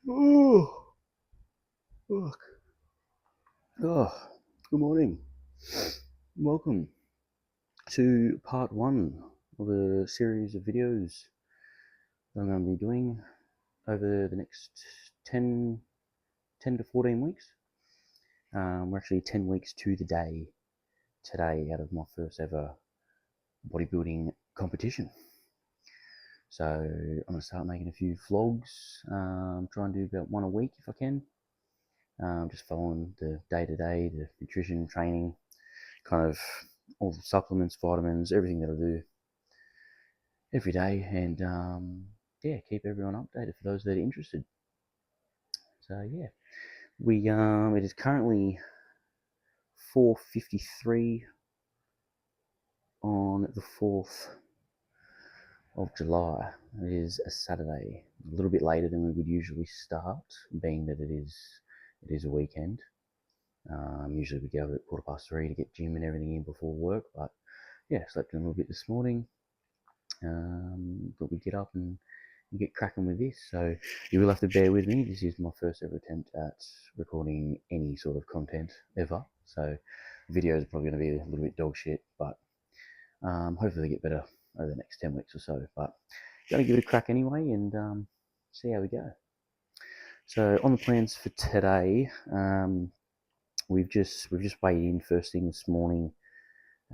Oh, fuck. Oh, good morning. Welcome to part one of a series of videos that I'm going to be doing over the next 10 to 14 weeks. We're actually 10 weeks to the day today out of my first ever bodybuilding competition. So I'm going to start making a few vlogs, try and do about one a week if I can. Just following the day-to-day, the nutrition, training, kind of all the supplements, vitamins, everything that I do every day, and yeah, keep everyone updated for those that are interested. So yeah, we it is currently 4:53 on the 4th of July. It is a Saturday, a little bit later than we would usually start, being that it is a weekend. Usually we go at 3:15 to get gym and everything in before work, but yeah, slept in a little bit this morning. But we get up and get cracking with this. So you will have to bear with me. This is my first ever attempt at recording any sort of content ever. So videos are probably going to be a little bit dog shit, but hopefully they get better over the next 10 weeks or so. But going to give it a crack anyway and see how we go. So on the plans for today, we've just weighed in first thing this morning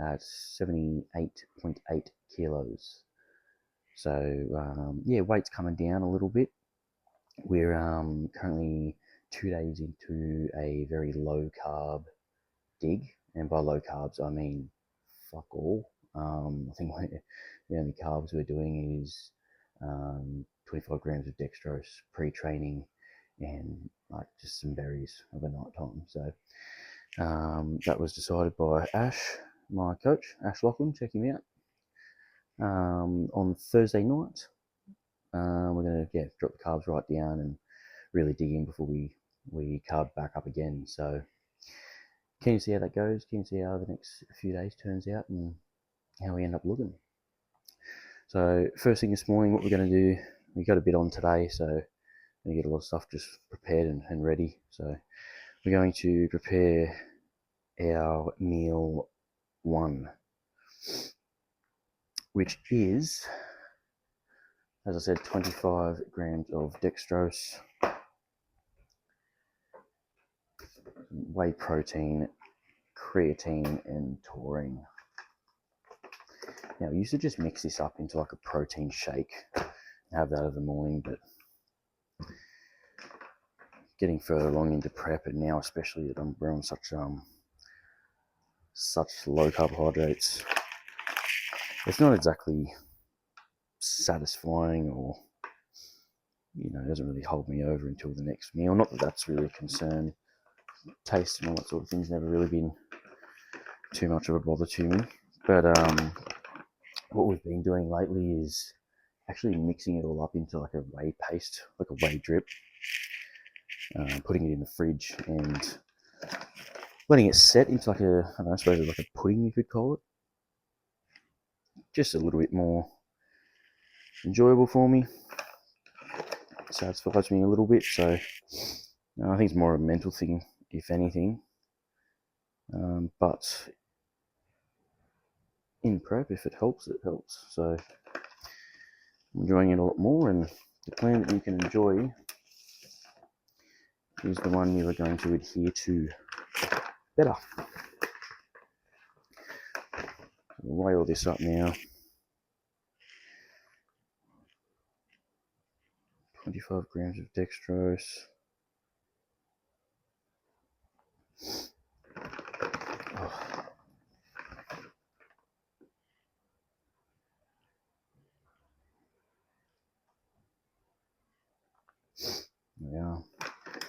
at 78.8 kilos. So yeah, weight's coming down a little bit. We're currently 2 days into a very low carb dig, and by low carbs I mean fuck all. I think the only carbs we're doing is 25 grams of dextrose pre-training and like just some berries over night time. So that was decided by Ash, my coach, Ash Lachlan. Check him out. On Thursday night, we're going to drop the carbs right down and really dig in before we carb back up again. So keen to see how that goes. Keen to see how the next few days turns out and how we end up looking. So first thing this morning, what we're going to do, we got a bit on today, so we're going to get a lot of stuff just prepared and ready. So we're going to prepare our meal one, which is, as I said, 25 grams of dextrose, whey protein, creatine, and taurine. Now, we used to just mix this up into like a protein shake, have that every morning, but getting further along into prep, and now especially that we're on such low carbohydrates, it's not exactly satisfying, or it doesn't really hold me over until the next meal. Not that that's really a concern. Taste and all that sort of thing's never really been too much of a bother to me. But what we've been doing lately is actually mixing it all up into like a whey paste, like a whey drip, putting it in the fridge and letting it set into like I suppose like a pudding you could call it. Just a little bit more enjoyable for me. Satisfies me a little bit. So I think it's more a mental thing, if anything. But in prep, if it helps, it helps. So I'm enjoying it a lot more, and the plan that you can enjoy is the one you are going to adhere to better. We'll weigh all this up now. 25 grams of dextrose. Oh. Yeah.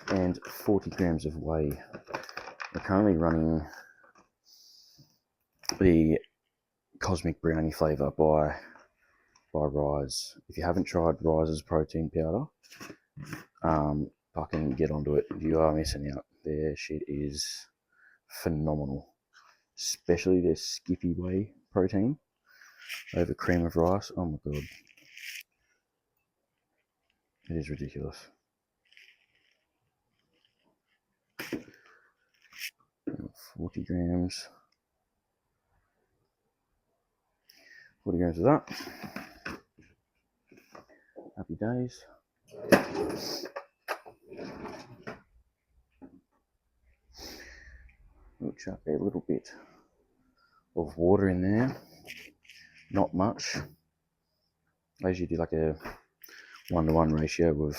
And 40 grams of whey. We're currently running the Cosmic Brownie flavour by Rise. If you haven't tried Rise's protein powder, fucking get onto it. You are missing out. Their shit is phenomenal, especially their Skippy Whey protein over cream of rice. Oh my god, it is ridiculous. grams. 40 grams of that. Happy days. We'll chuck a little bit of water in there. Not much. I usually do like a 1-to-1 ratio of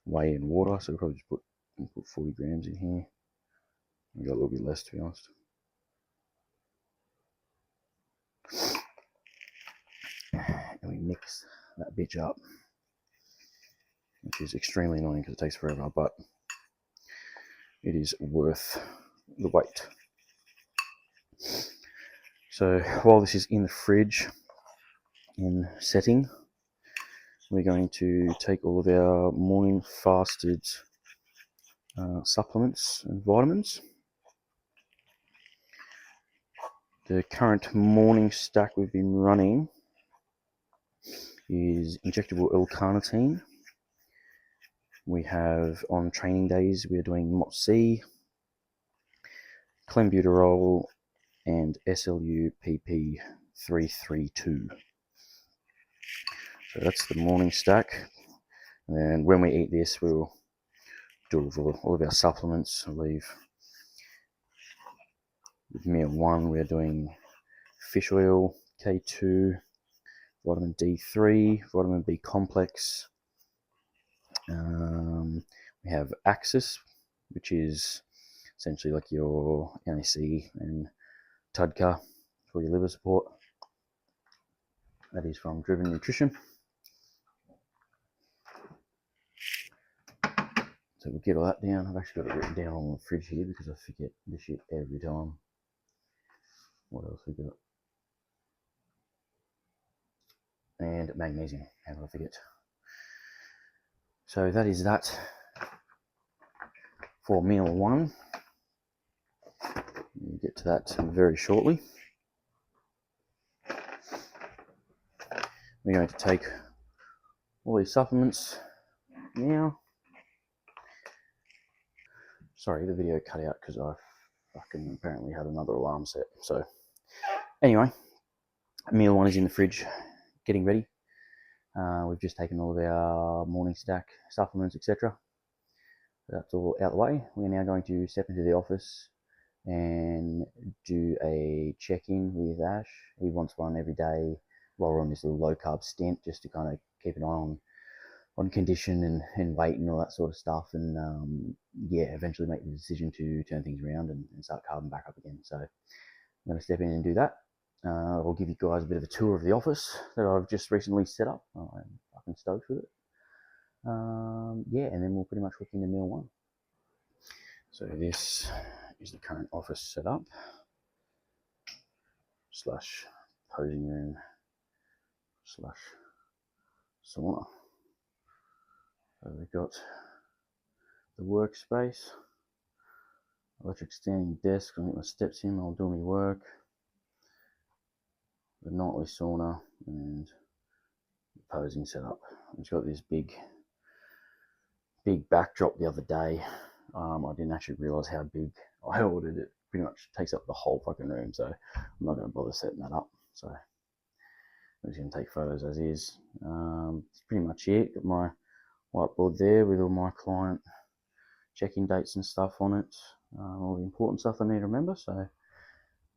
whey and water, so we'll probably just put 40 grams in here. I got a little bit less, to be honest. And we mix that bitch up, which is extremely annoying because it takes forever, but it is worth the wait. So while this is in the fridge in setting, we're going to take all of our morning fasted supplements and vitamins. The current morning stack we've been running is injectable L-carnitine. We have, on training days, we're doing MOTS-C, clenbuterol, and SLU-PP332. So that's the morning stack. And then when we eat this, we'll do all of our supplements. I believe with meal 1, we're doing fish oil, K2, vitamin D3, vitamin B complex. We have Axis, which is essentially like your NAC and TUDCA for your liver support. That is from Driven Nutrition. So we'll get all that down. I've actually got it written down on the fridge here because I forget this shit every time. What else we got? And magnesium. How did I forget? So that is that for meal 1. We'll get to that very shortly. We're going to take all these supplements now. Sorry, the video cut out because I fucking apparently had another alarm set. So anyway, meal 1 is in the fridge, getting ready. We've just taken all of our morning stack supplements, etc. That's all out of the way. We're now going to step into the office and do a check-in with Ash. He wants one every day while we're on this little low-carb stint, just to kind of keep an eye on condition and weight and all that sort of stuff, and yeah, eventually make the decision to turn things around and start carbing back up again. So I'm going to step in and do that. I'll give you guys a bit of a tour of the office that I've just recently set up. I'm fucking stoked with it. Yeah, and then we'll pretty much look into meal 1. So this is the current office setup slash posing room slash sauna. So we've got the workspace, electric standing desk. I'll get my steps in, I'll do my work. The nightly sauna and the posing setup. It's got this big backdrop the other day. I didn't actually realise how big I ordered. It pretty much takes up the whole fucking room, so I'm not going to bother setting that up. So I'm just going to take photos as is. That's pretty much it. Got my whiteboard there with all my client check-in dates and stuff on it. All the important stuff I need to remember. So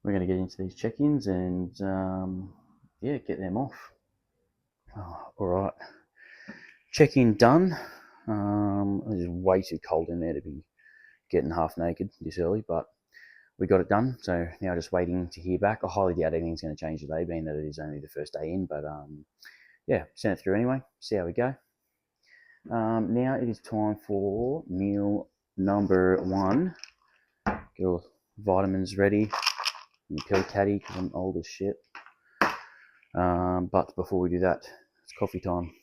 we're going to get into these check-ins and yeah, get them off. All right, check-in done. It's way too cold in there to be getting half naked this early, but we got it done. So now just waiting to hear back. I highly doubt anything's going to change today, being that it is only the first day in, but yeah, send it through anyway, see how we go. Now it is time for meal number 1. Get all vitamins ready in the pill caddy because I'm old as shit. But before we do that, it's coffee time.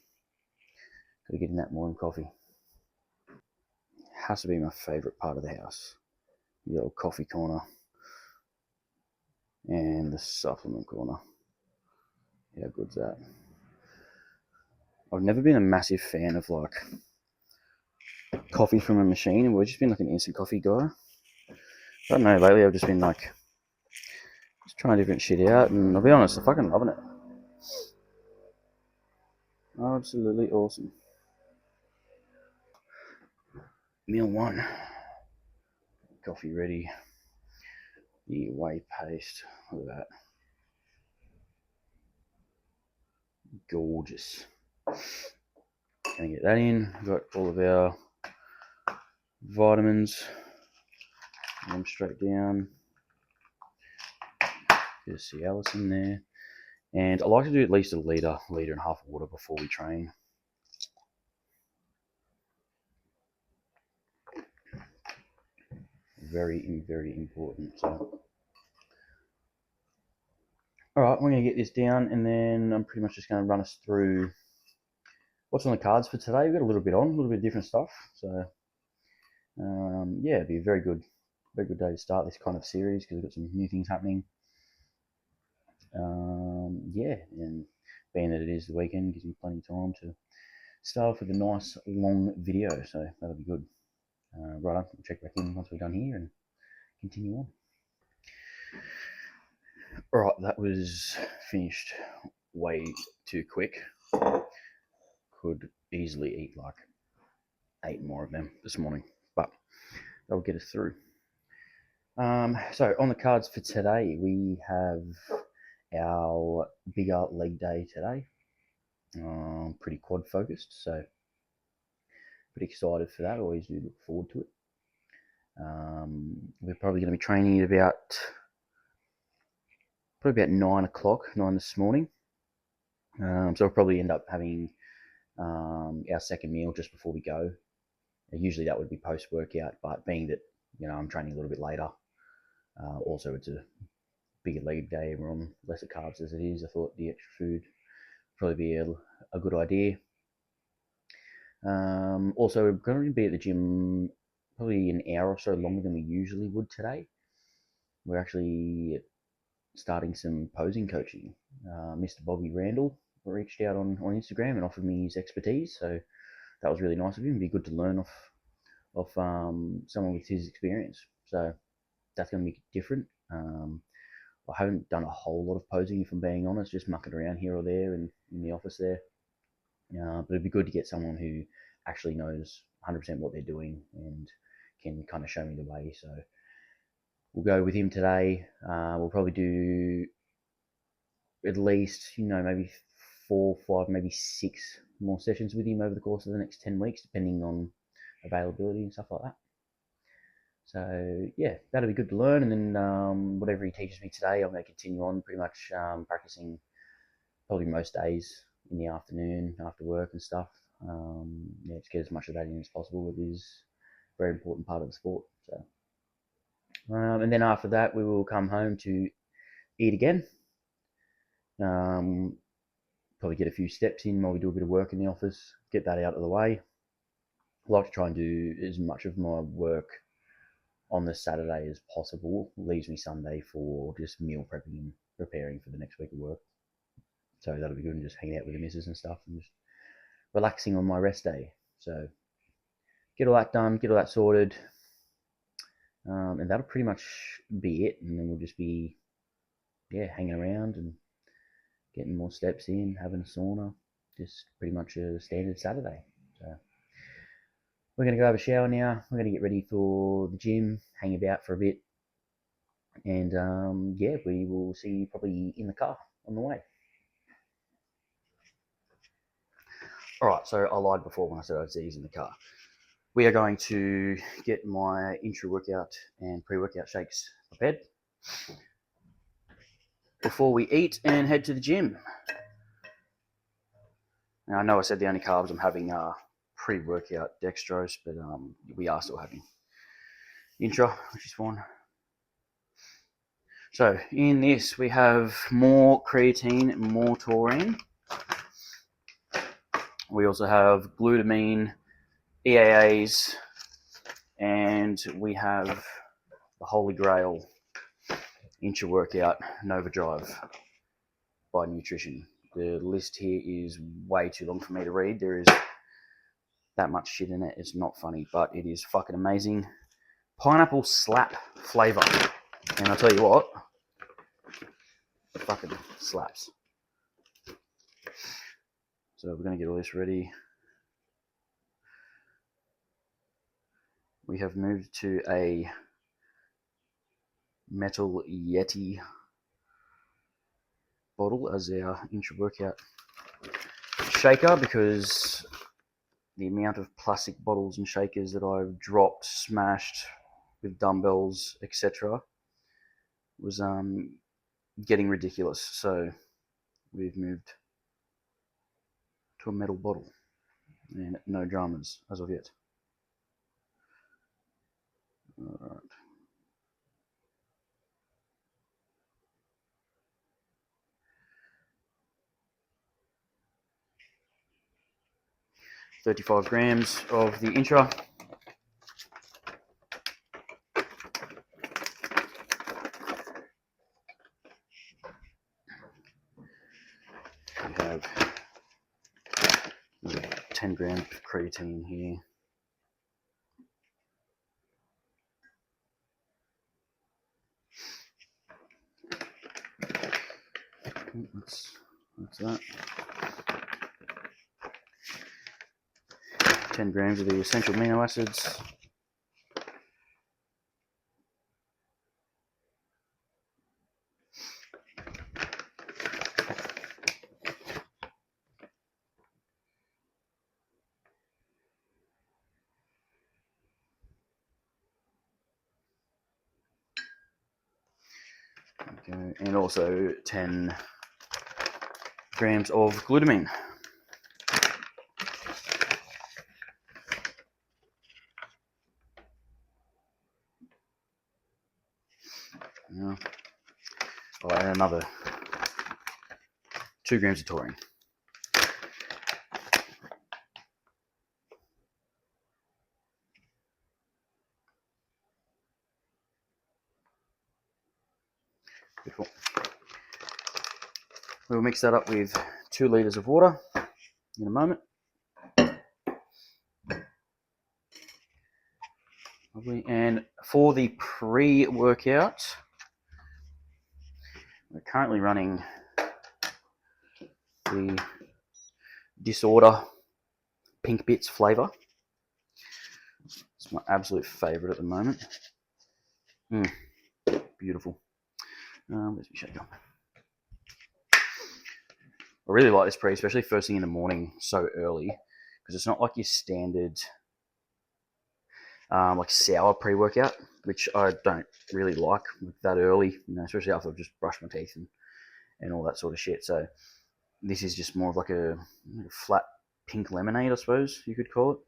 Gotta get in that morning coffee. Has to be my favourite part of the house. The old coffee corner and the supplement corner. How good's that? I've never been a massive fan of like coffee from a machine, and we've just been like an instant coffee guy. I don't know, lately I've just been like Just trying different shit out, and I'll be honest, I'm fucking loving it. Absolutely awesome. Meal 1. Coffee ready. The whey paste. Look at that. Gorgeous. Gonna get that in. Got all of our vitamins. Them straight down. There's Cialis in there. And I like to do at least a litre and a half of water before we train. Very, very important. So, all right, we're going to get this down, and then I'm pretty much just going to run us through what's on the cards for today. We've got a little bit of different stuff. So, yeah, it'd be a very good day to start this kind of series because we've got some new things happening. Yeah, and being that it is the weekend, gives me plenty of time to start off with a nice long video. So that'll be good. Right, I'll check back in once we're done here and continue on. All right, that was finished way too quick. Could easily eat like 8 more of them this morning, but that'll get us through. So on the cards for today, we have our bigger leg day today. Pretty quad focused, so pretty excited for that. Always do look forward to it. We're probably going to be training at probably about 9 this morning. So we'll probably end up having our second meal just before we go. Usually that would be post workout, but being that I'm training a little bit later, also it's a bigger leg day. We're on lesser carbs as it is. I thought the extra food would probably be a good idea. Also, we're going to be at the gym probably an hour or so longer than we usually would today. We're actually starting some posing coaching. Mr. Bobby Randall reached out on Instagram and offered me his expertise, so that was really nice of him. It'd be good to learn off someone with his experience. So that's going to be different. I haven't done a whole lot of posing, if I'm being honest, just mucking around here or there in the office there. But it'd be good to get someone who actually knows 100% what they're doing and can kind of show me the way. So we'll go with him today. We'll probably do at least, maybe 4, 5, maybe 6 more sessions with him over the course of the next 10 weeks, depending on availability and stuff like that. So yeah, that'll be good to learn. And then whatever he teaches me today, I'm going to continue on pretty much practicing probably most days in the afternoon after work and stuff. To get as much of that in as possible. It is a very important part of the sport. So, and then after that, we will come home to eat again. Probably get a few steps in while we do a bit of work in the office, get that out of the way. I like to try and do as much of my work on the Saturday as possible. Leaves me Sunday for just meal prepping and preparing for the next week of work. So that'll be good, and just hanging out with the missus and stuff and just relaxing on my rest day. So get all that done, get all that sorted, and that'll pretty much be it. And then we'll just be hanging around and getting more steps in, having a sauna, just pretty much a standard Saturday. So we're going to go have a shower now. We're going to get ready for the gym, hang about for a bit, and we will see you probably in the car on the way. All right, so I lied before when I said I'd see you in the car. We are going to get my intra-workout and pre-workout shakes prepared before we eat and head to the gym. Now, I know I said the only carbs I'm having are pre-workout dextrose, but we are still having intra, which is fine. So in this, we have more creatine, more taurine. We also have glutamine, EAAs, and we have the Holy Grail intra-workout Nova Drive by Nutrition. The list here is way too long for me to read. There is that much shit in it. It's not funny, but it is fucking amazing. Pineapple slap flavour. And I'll tell you what, fucking slaps. So we're going to get all this ready. We have moved to a metal Yeti bottle as our intra-workout shaker, because the amount of plastic bottles and shakers that I've dropped, smashed with dumbbells, etc., was getting ridiculous. So we've moved to a metal bottle, and no dramas as of yet. All right. $35 grams of the intra. We have 10 grams of creatine here. That's that. 10 grams of the essential amino acids. Okay, and also 10 grams of glutamine. Yeah. Oh, and another 2 grams of taurine. Beautiful. We'll mix that up with 2 litres of water in a moment. Lovely. And for the pre-workout, we're currently running the Disorder Pink Bits flavour. It's my absolute favourite at the moment. Beautiful. Where's my shaker? I really like this pre, especially first thing in the morning, so early, because it's not like your standard like sour pre-workout, which I don't really like that early, especially after I've just brushed my teeth and all that sort of shit. So this is just more of like a flat pink lemonade, I suppose you could call it.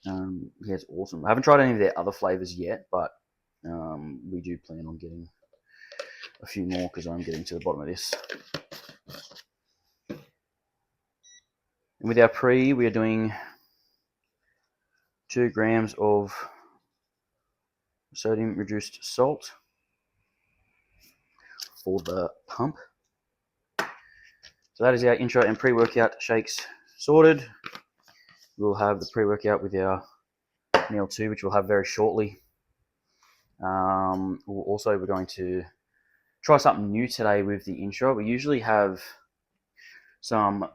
Yeah, it's awesome. I haven't tried any of their other flavors yet, but we do plan on getting a few more because I'm getting to the bottom of this. And with our pre, we are doing 2 grams of sodium reduced salt for the pump. So that is our intra and pre-workout shakes sorted. We'll have the pre-workout with our meal 2, which we'll have very shortly. We're going to try something new today with the intra. We usually have some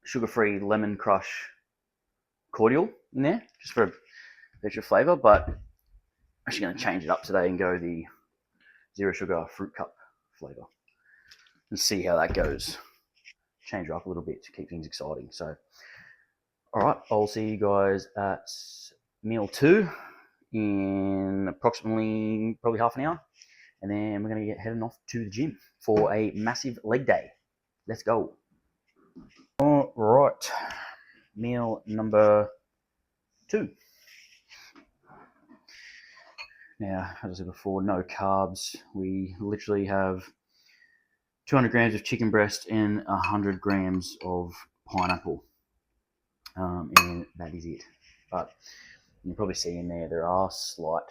sugar-free lemon crush cordial in there, just for a extra flavour, but I'm actually going to change it up today and go the zero sugar fruit cup flavour and see how that goes. Change it up a little bit to keep things exciting. So, all right, I'll see you guys at meal 2 in approximately probably half an hour, and then we're going to get heading off to the gym for a massive leg day. Let's go. All right, meal number 2. Now, as I said before, no carbs. We literally have 200 grams of chicken breast and 100 grams of pineapple, and that is it. But you can probably see in there are slight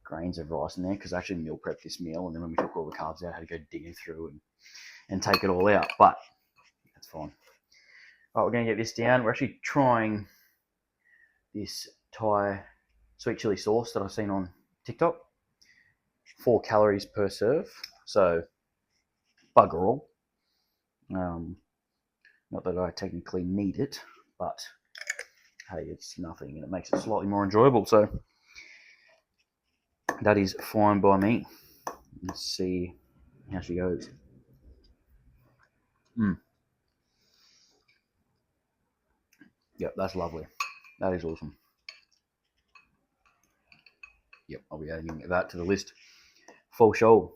grains of rice in there because I actually meal prepped this meal, and then when we took all the carbs out, I had to go digging through and take it all out, but that's fine. All right, we're going to get this down. We're actually trying this Thai sweet chili sauce that I've seen on TikTok. 4 calories per serve, so bugger all. Not that I technically need it, but hey, it's nothing, and it makes it slightly more enjoyable. So that is fine by me. Let's see how she goes. Yep, that's lovely. That is awesome. Yep, I'll be adding that to the list. Full show.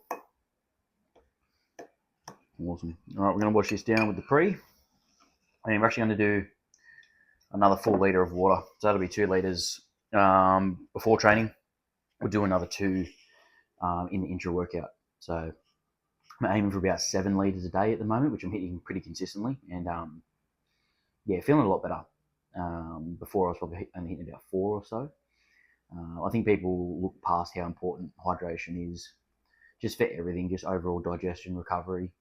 Awesome. All right, we're going to wash this down with the pre. And we're actually going to do another full litre of water. So that'll be 2 litres before training. We'll do another 2 in the intra-workout. So I'm aiming for about 7 litres a day at the moment, which I'm hitting pretty consistently. And yeah, feeling a lot better. Before I was probably only hitting about 4 or so. I think people look past how important hydration is, just for everything, just overall digestion, recovery,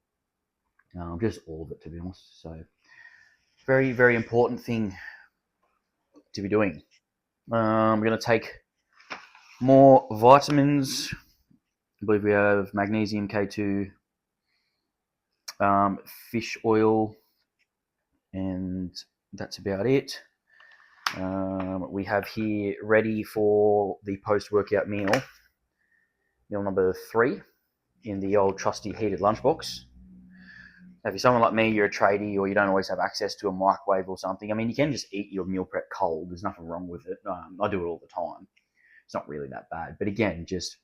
just all of it, to be honest. So very, very important thing to be doing. We're going to take more vitamins. I believe we have magnesium, K2, fish oil, and that's about it. We have here ready for the post-workout meal number 3 in the old trusty heated lunchbox. Now, if you're someone like me, you're a tradie, or you don't always have access to a microwave or something, I mean, you can just eat your meal prep cold. There's nothing wrong with it. I do it all the time. It's not really that bad. But again, just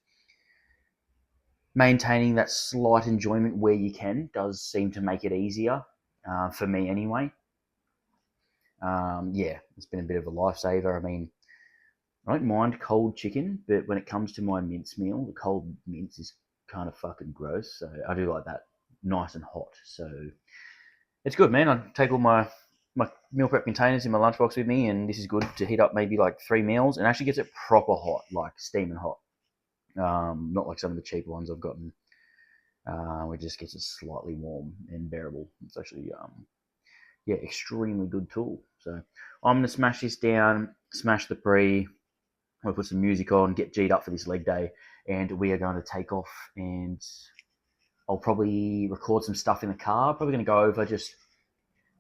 maintaining that slight enjoyment where you can does seem to make it easier, for me anyway. Yeah, it's been a bit of a lifesaver. I mean, I don't mind cold chicken, but when it comes to my mince meal, the cold mince is kind of fucking gross. So I do like that nice and hot. So it's good, man. I take all my meal prep containers in my lunchbox with me, and this is good to heat up maybe like 3 meals, and actually gets it proper hot, like steaming hot. Not like some of the cheap ones I've gotten, where it just gets it slightly warm and bearable. It's actually yeah, extremely good tool. So I'm going to smash this down, smash the pre. We'll put some music on, get G'd up for this leg day, and we are going to take off, and I'll probably record some stuff in the car. Probably going to go over just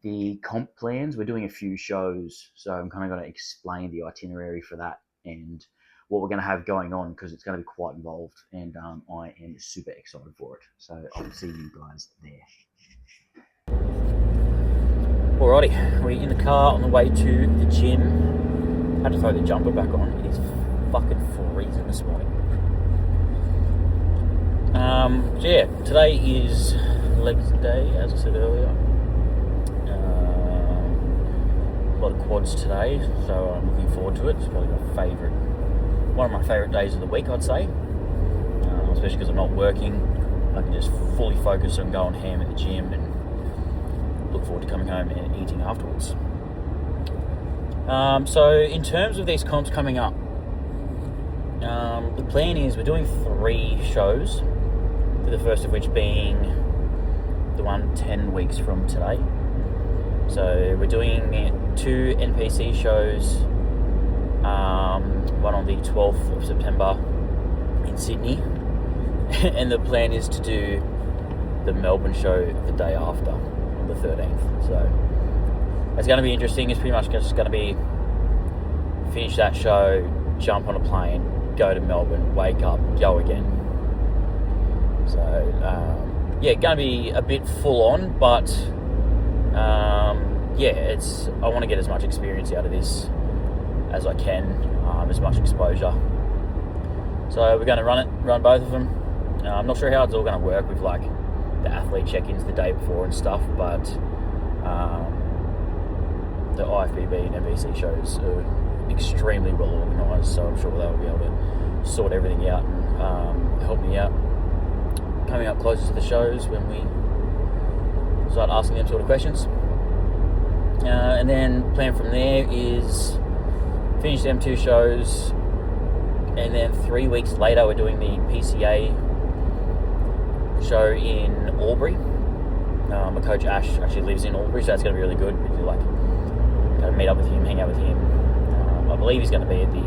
the comp plans. We're doing a few shows, so I'm kind of going to explain the itinerary for that and what we're going to have going on, because it's going to be quite involved, and I am super excited for it. So I'll see you guys there. Alrighty, we're in the car on the way to the gym. Had to throw the jumper back on. It is fucking freezing this morning. So yeah, today is legs day, as I said earlier. A lot of quads today, so I'm looking forward to it. It's probably one of my favourite days of the week, I'd say. Especially because I'm not working. I can just fully focus on going ham at the gym and look forward to coming home and eating afterwards. So in terms of these comps coming up, the plan is we're doing 3 shows, the first of which being the one 10 weeks from today. So we're doing 2 NPC shows, one on the 12th of September in Sydney, and the plan is to do the Melbourne show the day after, on the 13th. So it's going to be interesting. It's pretty much just going to be finish that show, jump on a plane, go to Melbourne, wake up, go again. So yeah, going to be a bit full on, but yeah, I want to get as much experience out of this as I can, as much exposure. So we're going to run both of them. I'm not sure how it's all going to work with like the athlete check-ins the day before and stuff, but the IFBB and NBC shows are extremely well organised, so I'm sure they'll be able to sort everything out and help me out coming up closer to the shows when we start asking them sort of questions. And then plan from there is finish them 2 shows, and then 3 weeks later we're doing the PCA show in Albury. My coach Ash actually lives in Albury, so that's going to be really good. We like kind of meet up with him, hang out with him. I believe he's going to be at the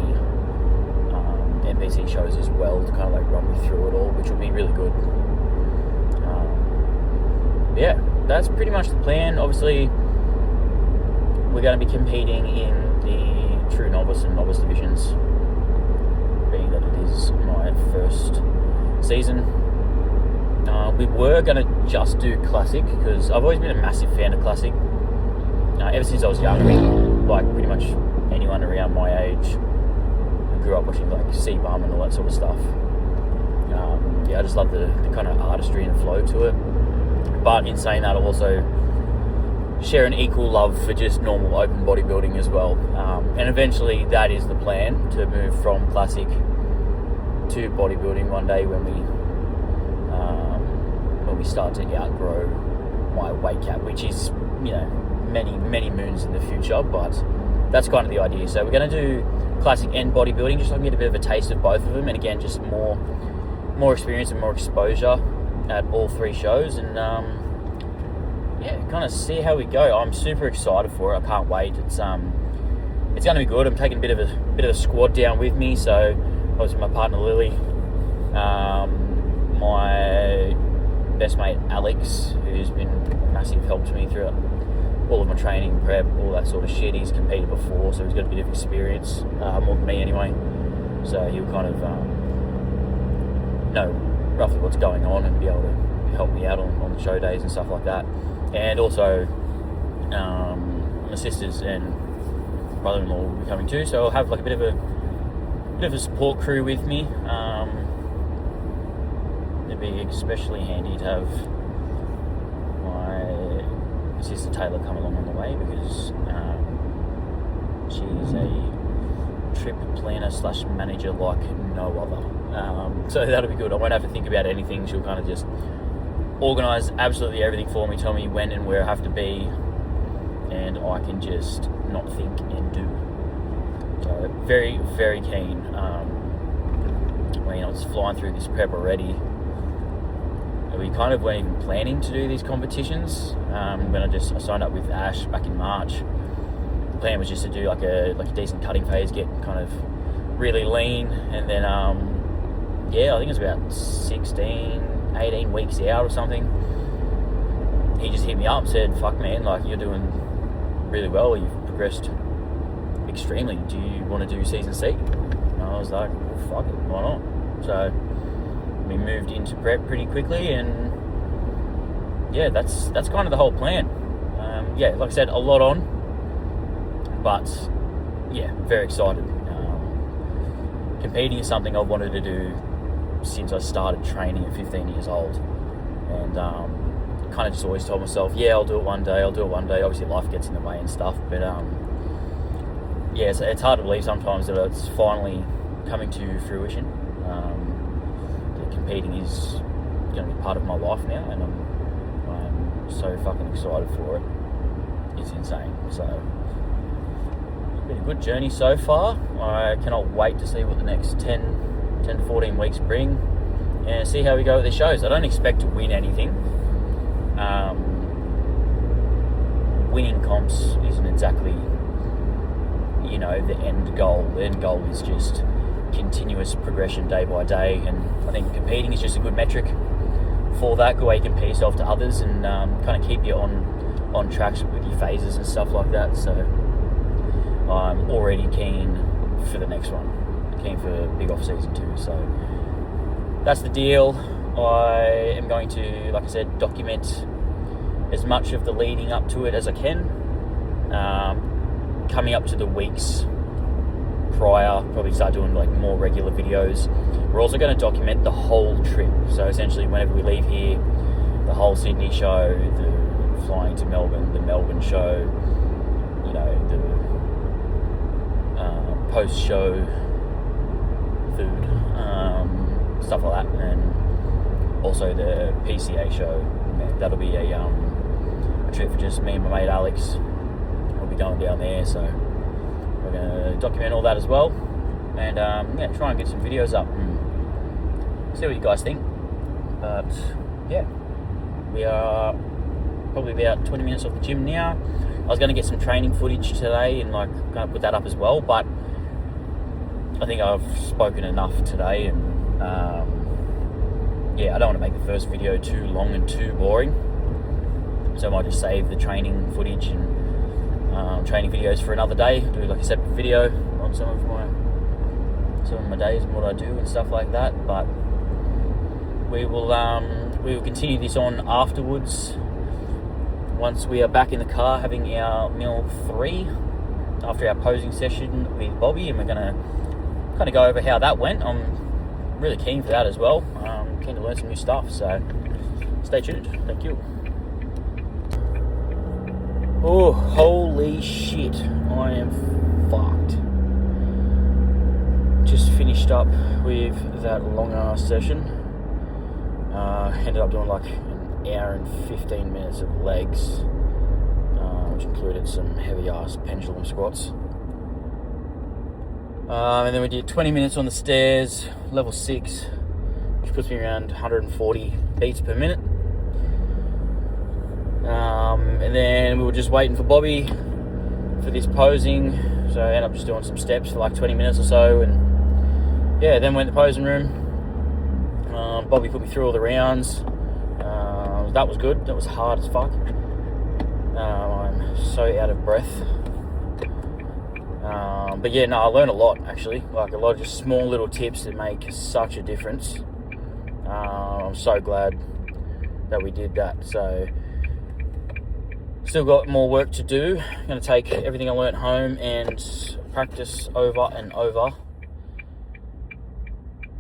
NPC shows as well to kind of like run me through it all, which will be really good. yeah, that's pretty much the plan. Obviously, we're going to be competing in the true novice and novice divisions, being that it is my first season. We were going to just do Classic, because I've always been a massive fan of Classic. Ever since I was young, like pretty much anyone around my age who grew up watching like C-Bum and all that sort of stuff. I just love the kind of artistry and flow to it. But in saying that, I also share an equal love for just normal open bodybuilding as well. And eventually that is the plan, to move from Classic to bodybuilding one day when we start to outgrow my weight cap, which is, many moons in the future, but that's kind of the idea. So we're going to do Classic and bodybuilding, just so I can get a bit of a taste of both of them, and again, just more experience and more exposure at all three shows, and kind of see how we go. I'm super excited for it. I can't wait. It's going to be good. I'm taking a bit of a squad down with me. So obviously my partner Lily, my best mate Alex, who's been a massive help to me throughout all of my training, prep, all that sort of shit. He's competed before, so he's got a bit of experience, more than me anyway. So he'll kind of know roughly what's going on and be able to help me out on the show days and stuff like that. And also, my sisters and brother-in-law will be coming too, so I'll have like a bit of a support crew with me. It'd be especially handy to have my sister Taylor come along on the way, because she's a trip planner / manager like no other. So that'll be good. I won't have to think about anything. She'll kind of just organise absolutely everything for me, tell me when and where I have to be, and I can just not think and do. So very, very keen. I was flying through this prep already. We kind of weren't even planning to do these competitions. When I signed up with Ash back in March, the plan was just to do like a decent cutting phase, get kind of really lean, and then I think it was about 18 weeks out or something, he just hit me up and said, fuck man, like, you're doing really well, you've progressed extremely, do you want to do season C? And I was like, well, fuck it, why not? So we moved into prep pretty quickly, and that's kind of the whole plan. Like I said, a lot on, but very excited. Competing is something I wanted to do since I started training at 15 years old, and kind of just always told myself, I'll do it one day. Obviously life gets in the way and stuff, but it's hard to believe sometimes that it's finally coming to fruition. That competing is going to be part of my life now, and I'm so fucking excited for it. It's insane. So it's been a good journey so far. I cannot wait to see what the next 10 to 14 weeks bring, and see how we go with the shows. I don't expect to win anything. Winning comps isn't exactly, the end goal. The end goal is just continuous progression day by day, and I think competing is just a good metric for that. Good way you compare yourself to others, and kind of keep you on tracks with your phases and stuff like that. So I'm already keen for the next one. Keen for Big Off Season 2. So that's the deal. I am going to, like I said, document as much of the leading up to it as I can. Coming up to the weeks prior, probably start doing like more regular videos. We're also going to document the whole trip. So essentially, whenever we leave here, the whole Sydney show, the flying to Melbourne, the Melbourne show, the post-show food, stuff like that, and also the PCA show. That'll be a trip for just me and my mate Alex. We'll be going down there, so we're going to document all that as well, and try and get some videos up and see what you guys think. But we are probably about 20 minutes off the gym now. I was going to get some training footage today and kind of put that up as well, but I think I've spoken enough today, and I don't want to make the first video too long and too boring. So I might just save the training footage and training videos for another day. Do like a separate video on some of my days and what I do and stuff like that. But we will continue this on afterwards once we are back in the car having our meal 3 after our posing session with Bobby, and we're gonna kind of go over how that went. I'm really keen for that as well. Keen to learn some new stuff, so stay tuned. Thank you. Oh, holy shit, I am fucked. Just finished up with that long ass session. Ended up doing like an hour and 15 minutes of legs, which included some heavy ass pendulum squats. And then we did 20 minutes on the stairs, level 6, which puts me around 140 beats per minute. And then we were just waiting for Bobby for this posing, so I ended up just doing some steps for like 20 minutes or so, and yeah, then went to the posing room. Bobby put me through all the rounds. That was good. That was hard as fuck. I'm so out of breath. But yeah, no, I learned a lot actually. Like a lot of just small little tips that make such a difference. I'm so glad that we did that. So still got more work to do. I'm going to take everything I learnt home and practice over and over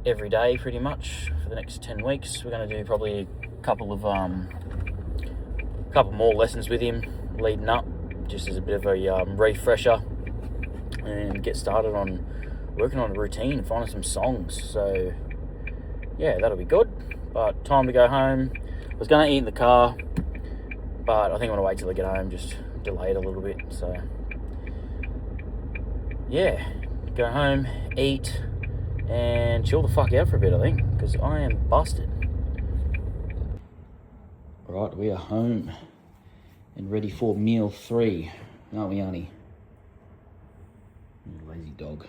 every day pretty much for the next 10 weeks. We're going to do probably a couple more lessons with him leading up, just as a bit of a refresher, and get started on working on a routine, finding some songs. So yeah, that'll be good. But time to go home. I was going to eat in the car, but I think I'm going to wait till I get home, just delay it a little bit. So yeah, go home, eat, and chill the fuck out for a bit, I think, because I am busted. Right, we are home and ready for meal 3, aren't we, Arnie? You lazy dog.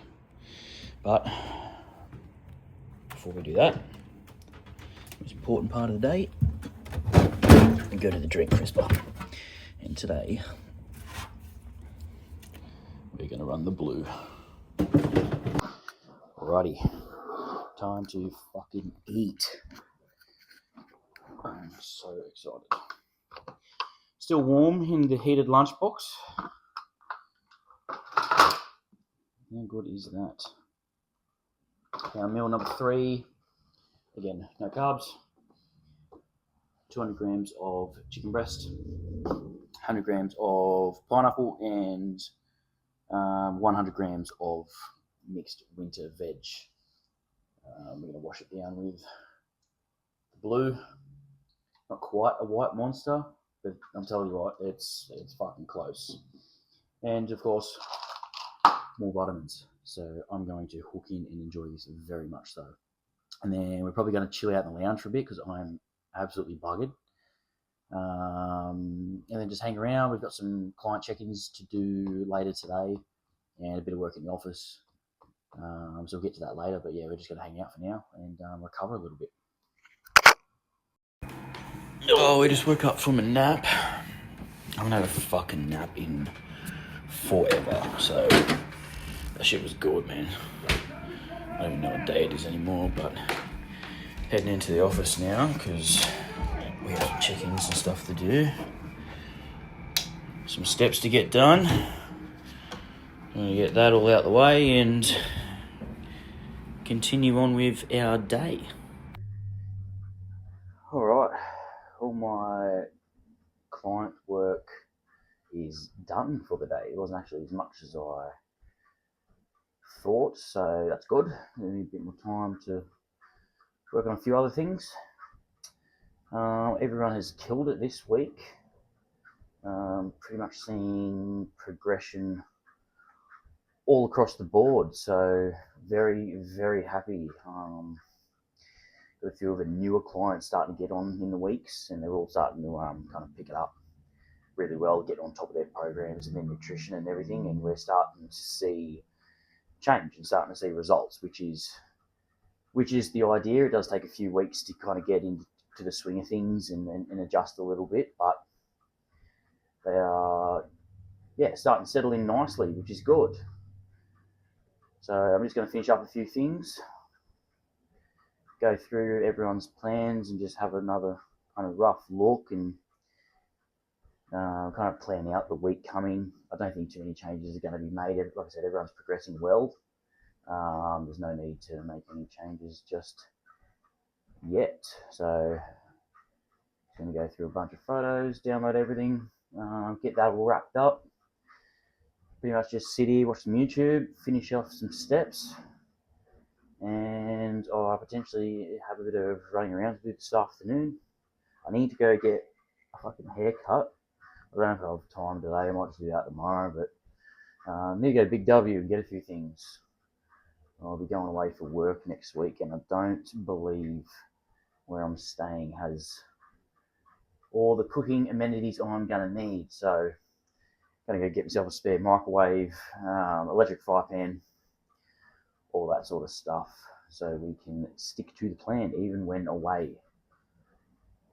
But before we do that, most important part of the day, we go to the drink crisper. And today, we're going to run the blue. Alrighty, time to fucking eat. I'm so excited. Still warm in the heated lunchbox. How good is that? Our meal number 3. Again, no carbs. 200 grams of chicken breast, 100 grams of pineapple, and 100 grams of mixed winter veg. We're going to wash it down with the blue. Not quite a white monster, but I'm telling you what, it's fucking close. And of course, more vitamins. So I'm going to hook in and enjoy this very much so. And then we're probably going to chill out in the lounge for a bit because I'm absolutely buggered. And then just hang around. We've got some client check-ins to do later today and a bit of work in the office. So we'll get to that later. But yeah, we're just going to hang out for now and recover a little bit. Oh, we just woke up from a nap. I haven't had a fucking nap in forever. So that shit was good, man. I don't even know what day it is anymore, but heading into the office now because we have some check-ins and stuff to do. Some steps to get done. I'm going to get that all out the way and continue on with our day. Alright, all my client work is done for the day. It wasn't actually as much as I thought, so that's good. I need a bit more time to work on a few other things. Everyone has killed it this week. Pretty much seeing progression all across the board, so very, very happy. Got a few of the newer clients starting to get on in the weeks, and they're all starting to kind of pick it up really well, get on top of their programs and their nutrition and everything, and we're starting to see change and starting to see results, which is the idea. It does take a few weeks to kind of get into the swing of things and adjust a little bit, but they are, yeah, starting to settle in nicely, which is good. So I'm just going to finish up a few things, go through everyone's plans, and just have another kind of rough look and kind of plan out the week coming. I don't think too many changes are going to be made. Like I said, everyone's progressing well. There's no need to make any changes just yet. So I'm going to go through a bunch of photos, download everything, get that all wrapped up. Pretty much just sit here, watch some YouTube, finish off some steps, and I'll potentially have a bit of running around to do this afternoon. I need to go get a fucking haircut. I don't know if I'll have time today. I might just do that tomorrow, but I need to go to Big W and get a few things. I'll be going away for work next week, and I don't believe where I'm staying has all the cooking amenities I'm going to need. So I'm going to go get myself a spare microwave, electric fry pan, all that sort of stuff, so we can stick to the plan even when away.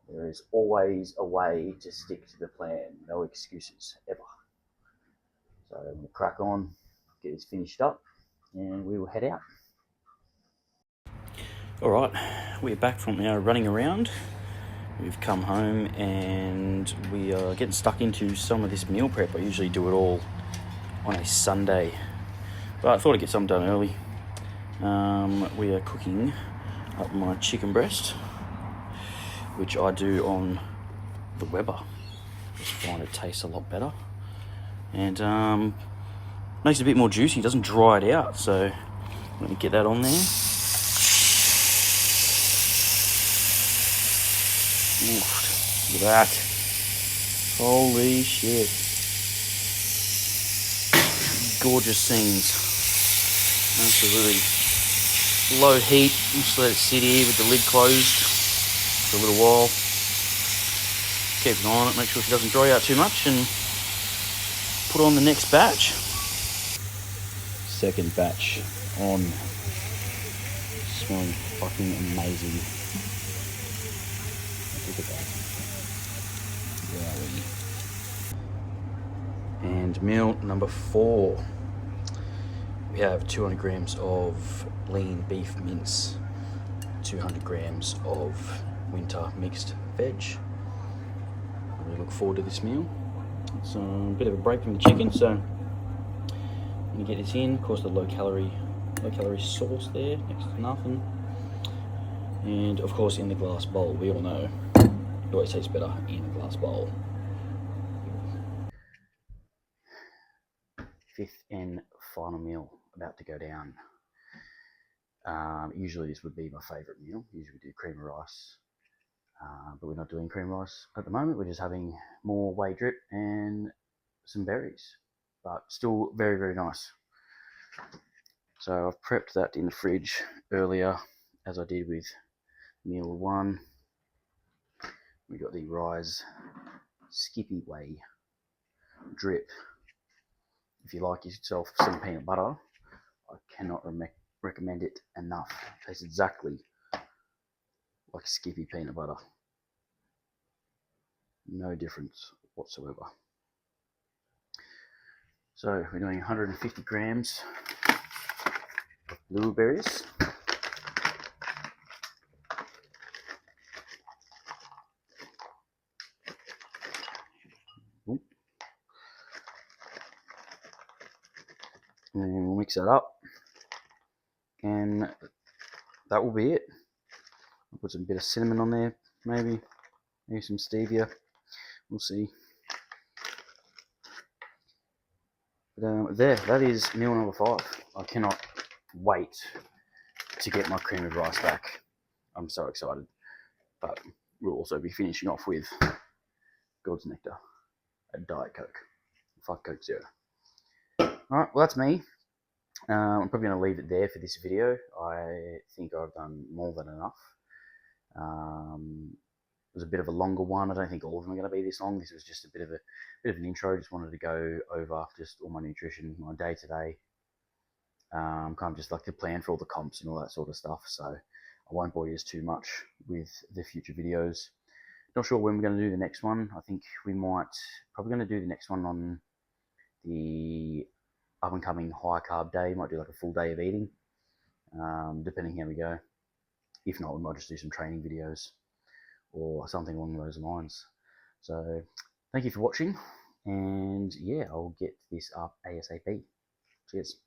There is always a way to stick to the plan. No excuses, ever. So I'm going to crack on, get this finished up, and we will head out. Alright, we're back from our running around. We've come home and we are getting stuck into some of this meal prep. I usually do it all on a Sunday, but I thought I'd get something done early. We are cooking up my chicken breast, which I do on the Weber. Just find it tastes a lot better and makes it a bit more juicy, doesn't dry it out. So let me get that on there. Oof, look at that. Holy shit. Gorgeous scenes. Absolutely. Low heat. Just let it sit here with the lid closed for a little while. Keep an eye on it, make sure she doesn't dry out too much, and put on the next batch. Second batch on. Smelling fucking amazing. Look at that. Wowie. And meal number 4. We have 200 grams of lean beef mince, 200 grams of winter mixed veg. I really look forward to this meal. It's a bit of a break from the chicken, so I'm going to get this in. Of course, the low calorie sauce there, next to nothing. And of course, in the glass bowl. We all know it always tastes better in a glass bowl. Fifth and final meal about to go down. Usually this would be my favourite meal. Usually we do cream of rice, but we're not doing cream rice at the moment. We're just having more whey drip and some berries, but still very, very nice. So I've prepped that in the fridge earlier, as I did with meal 1. We got the Rise Skippy Whey drip. If you like yourself some peanut butter, I cannot recommend it enough. It tastes exactly like Skippy peanut butter. No difference whatsoever. So we're doing 150 grams of blueberries. And then we'll mix that up, and that will be it. I'll put some bit of cinnamon on there, maybe some stevia. We'll see. But there, that is meal number 5. I cannot wait to get my cream of rice back. I'm so excited. But we'll also be finishing off with God's Nectar, a Diet Coke. Fuck Coke Zero. Alright, well that's me. I'm probably going to leave it there for this video. I think I've done more than enough. It was a bit of a longer one. I don't think all of them are going to be this long. This was just a bit of an intro. Just wanted to go over just all my nutrition, my day to day. Kind of just like the plan for all the comps and all that sort of stuff. So I won't bore you too much with the future videos. Not sure when we're going to do the next one. I think we might probably going to do the next one on the up and coming high carb day. Might do like a full day of eating, depending how we go. If not, we might just do some training videos or something along those lines. So thank you for watching, and yeah, I'll get this up ASAP. Cheers.